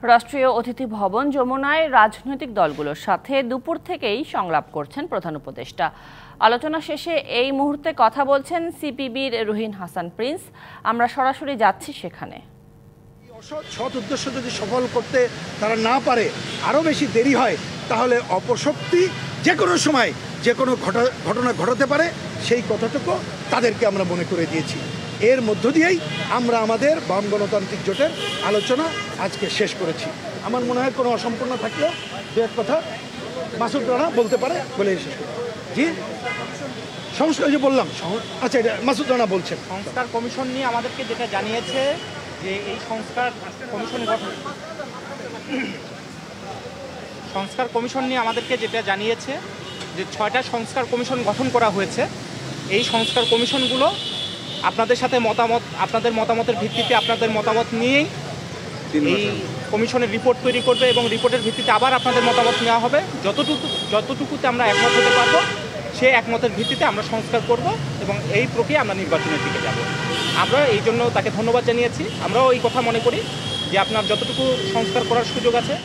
রাষ্ট্রীয় অতিথি ভবন যমুনায় রাজনৈতিক দলগুলোর সাথে দুপুর থেকেই সংলাপ করছেন প্রধান উপদেষ্টা। আলোচনা শেষে এই মুহূর্তে কথা বলছেন সিপিবির রুহিন হাসান প্রিন্স। আমরা সরাসরি যাচ্ছি সেখানে। সৎ উদ্দেশ্য যদি সফল করতে তারা না পারে, আরও বেশি দেরি হয়, তাহলে অপশক্তি যে কোনো সময় যে কোনো ঘটনা ঘটাতে পারে, সেই কথাটুকু তাদেরকে আমরা মনে করে দিয়েছি। এর মধ্য দিয়েই আমরা আমাদের বাম গণতান্ত্রিক জোটের আলোচনা আজকে শেষ করেছি। আমার মনে হয় কোনো অসম্পূর্ণ থাকলেও দু এক কথা মাসুদ রানা বলতে পারে বলে শেষ করি। জি, সংস্কার যে বললাম, আচ্ছা, এটা মাসুদ রানা বলছেন। সংস্কার কমিশন নিয়ে আমাদেরকে যেটা জানিয়েছে যে এই সংস্কার কমিশন নিয়ে আমাদেরকে যেটা জানিয়েছে যে 6টা সংস্কার কমিশন গঠন করা হয়েছে। এই সংস্কার কমিশনগুলো আপনাদের সাথে আপনাদের মতামতের ভিত্তিতে আপনাদের মতামত নিয়েই এই কমিশনের রিপোর্ট তৈরি করবে এবং রিপোর্টের ভিত্তিতে আবার আপনাদের মতামত নেওয়া হবে। যতটুকুতে আমরা একমত হতে পারবো সেই একমতের ভিত্তিতে আমরা সংস্কার করব এবং এই প্রক্রিয়া আমরা নির্বাচনের দিকে যাব। আমরা এই জন্য তাকে ধন্যবাদ জানিয়েছি। আমরাও এই কথা মনে করি যে আপনার যতটুকু সংস্কার করার সুযোগ আছে